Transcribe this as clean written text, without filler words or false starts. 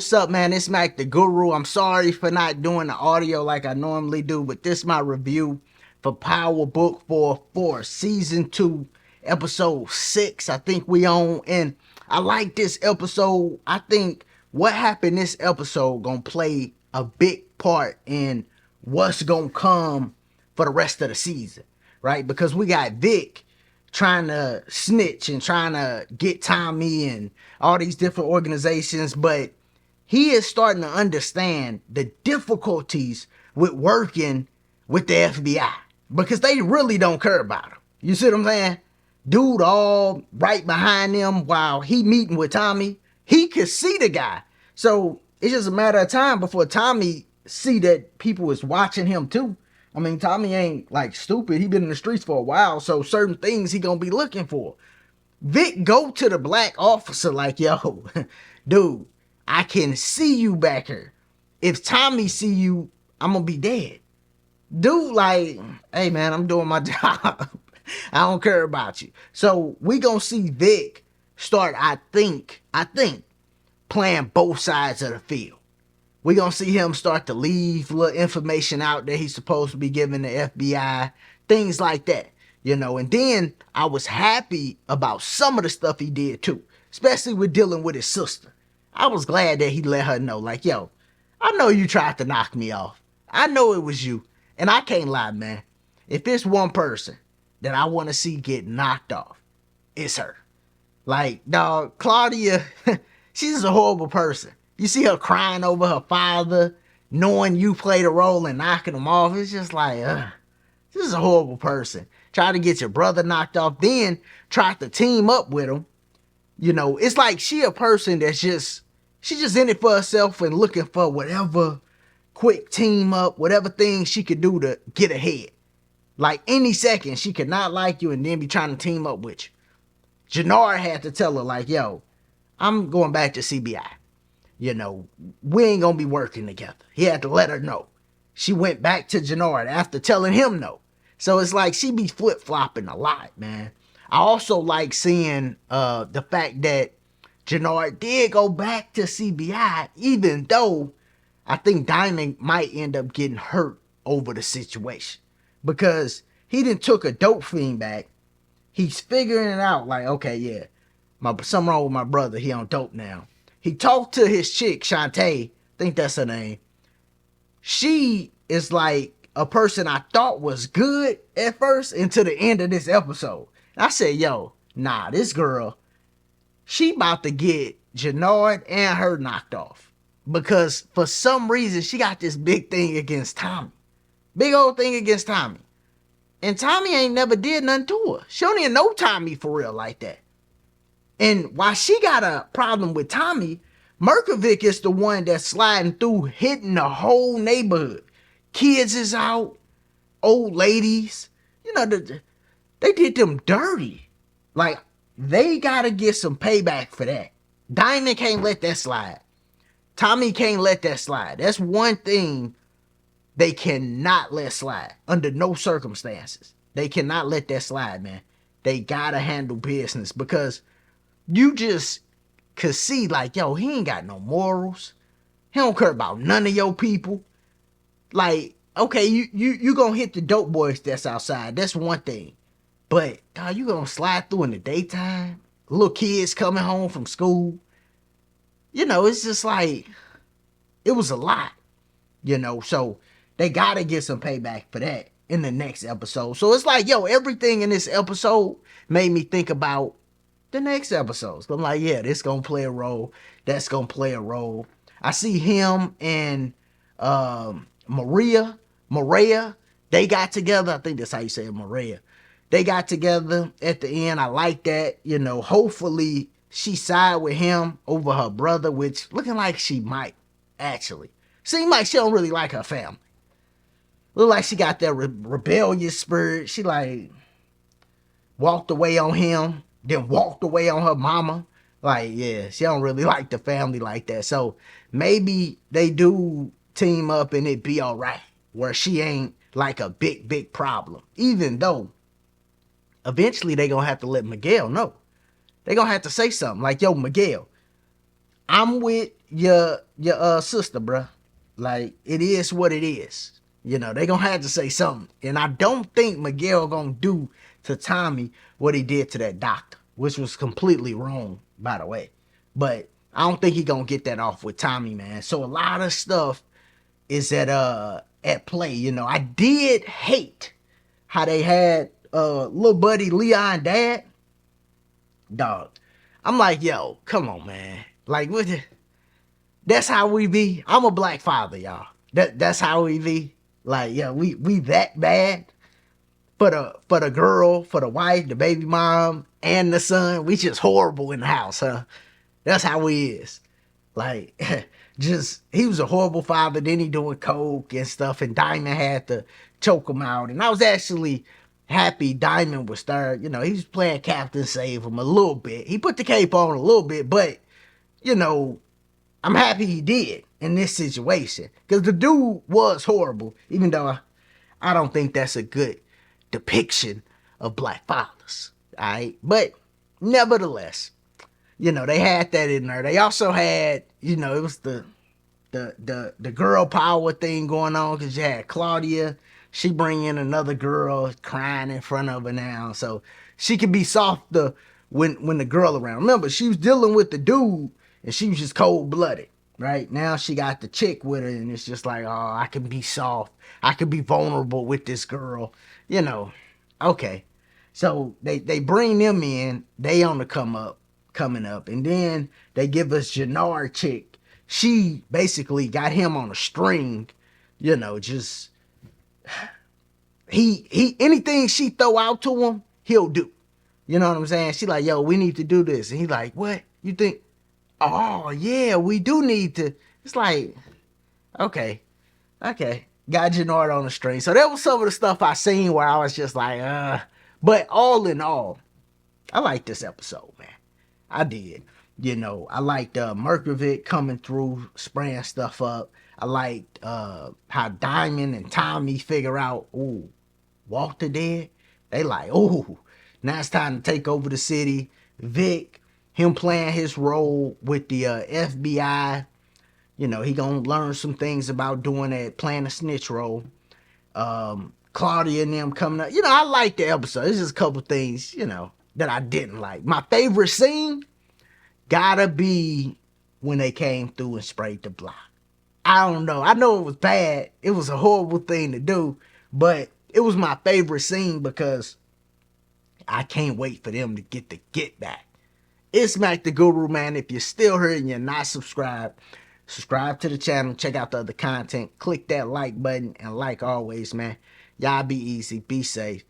What's up, man? It's Mac the Guru. I'm sorry for not doing the audio like I normally do, but this is my review for Power Book 4 Season 2, Episode 6. I think we on, and I like this episode. I think what happened this episode gonna play a big part in what's gonna come for the rest of the season, right? Because we got Vic trying to snitch and trying to get Tommy and all these different organizations, but he is starting to understand the difficulties with working with the FBI because they really don't care about him. You see what I'm saying? Dude all right behind them while he meeting with Tommy. He could see the guy. So it's just a matter of time before Tommy see that people is watching him too. I mean, Tommy ain't like stupid. He been in the streets for a while, so certain things he gonna be looking for. Vic go to the black officer like, yo, dude, I can see you back here. If Tommy see you, I'm gonna be dead. Dude, like, hey man, I'm doing my job. I don't care about you. So we gonna see Vic start, I think, playing both sides of the field. We gonna see him start to leave little information out that he's supposed to be giving the FBI, things like that, you know. And then I was happy about some of the stuff he did too, especially with dealing with his sister. I was glad that he let her know, like, yo, I know you tried to knock me off. I know it was you. And I can't lie, man. If there's one person that I want to see get knocked off, it's her. Like, dog, Claudia, she's a horrible person. You see her crying over her father, knowing you played a role in knocking him off. It's just like, this is a horrible person. Try to get your brother knocked off, then try to team up with him. You know, it's like she a person that's just, she's just in it for herself and looking for whatever quick team up, whatever thing she could do to get ahead. Like any second, she could not like you and then be trying to team up with you. Jannard had to tell her, like, yo, I'm going back to CBI. You know, we ain't gonna be working together. He had to let her know. She went back to Jannard after telling him no. So it's like she be flip-flopping a lot, man. I also like seeing the fact that Jannard did go back to CBI, even though I think Diamond might end up getting hurt over the situation. Because he done took a dope fiend back. He's figuring it out like, okay, yeah, something wrong with my brother. He on dope now. He talked to his chick, Shantae. I think that's her name. She is like a person I thought was good at first until the end of this episode. I said, yo, nah, this girl, she about to get Jannard and her knocked off. Because for some reason, she got this big thing against Tommy. Big old thing against Tommy. And Tommy ain't never did nothing to her. She don't even know Tommy for real like that. And while she got a problem with Tommy, Merkovic is the one that's sliding through, hitting the whole neighborhood. Kids is out, old ladies. You know, they did them dirty. Like, they gotta get some payback for that. Diamond can't let that slide. Tommy can't let that slide. That's one thing they cannot let slide under no circumstances. They cannot let that slide, man. They gotta handle business because you just could see like, yo, he ain't got no morals. He don't care about none of your people. Like, okay, you gonna hit the dope boys that's outside. That's one thing. But, God, you gonna slide through in the daytime? Little kids coming home from school. You know, it's just like, it was a lot. You know, so they gotta get some payback for that in the next episode. So it's like, yo, everything in this episode made me think about the next episodes. I'm like, yeah, this gonna play a role. That's gonna play a role. I see him and Maria, they got together. I think that's how you say it, Maria. They got together at the end. I like that. You know, hopefully she side with him over her brother, which looking like she might, actually. Seem like she don't really like her family. Look like she got that rebellious spirit. She like walked away on him, then walked away on her mama. Like, yeah, she don't really like the family like that. So maybe they do team up and it be all right, where she ain't like a big problem. Even though eventually they gonna have to let Miguel know. They gonna have to say something like, yo, Miguel, I'm with your sister, bruh. Like, it is what it is. You know, they gonna have to say something. And I don't think Miguel gonna do to Tommy what he did to that doctor, which was completely wrong, by the way. But I don't think he gonna get that off with Tommy, man. So a lot of stuff is at play. You know, I did hate how they had little buddy Leon dad. Dog. I'm like, yo, come on, man. Like, what the, that's how we be. I'm a black father, y'all. That's how we be. Like, yeah, we that bad for the girl, for the wife, the baby mom, and the son. We just horrible in the house, huh? That's how we is. Like, just he was a horrible father. Then he doing coke and stuff, and Diamond had to choke him out. And I was actually happy Diamond was start. You know, he was playing Captain Save him a little bit. He put the cape on a little bit, but you know, I'm happy he did in this situation because the dude was horrible. Even though I don't think that's a good depiction of black fathers. All right, but nevertheless, you know, they had that in there. They also had, you know, it was the girl power thing going on because you had Claudia. She bring in another girl crying in front of her now, so she could be softer when the girl around. Remember, she was dealing with the dude and she was just cold blooded. Right now, she got the chick with her, and it's just like, oh, I can be soft, I can be vulnerable with this girl, you know. Okay, so they bring them in, they on the coming up, and then they give us Jannar chick. She basically got him on a string, you know, just he anything she throw out to him, he'll do. You know what I'm saying? She like, yo, we need to do this. And he like, what? You think, oh yeah, we do need to. It's like, okay, okay. Got Jannard on the string. So that was some of the stuff I seen where I was just like, but all in all, I like this episode, man. I did. You know, I liked Merkovic coming through, spraying stuff up. I liked how Diamond and Tommy figure out, ooh, Walter dead. They like, ooh, now it's time to take over the city. Vic, him playing his role with the FBI. You know, he gonna learn some things about doing that, playing a snitch role. Claudia and them coming up. You know, I like the episode. There's just a couple things, you know, that I didn't like. My favorite scene gotta be when they came through and sprayed the block. I don't know. I know it was bad. It was a horrible thing to do, but it was my favorite scene because I can't wait for them to get the get back. It's Mac the Guru, man. If you're still here and you're not subscribed, subscribe to the channel. Check out the other content. Click that like button. And like always, man, y'all be easy. Be safe.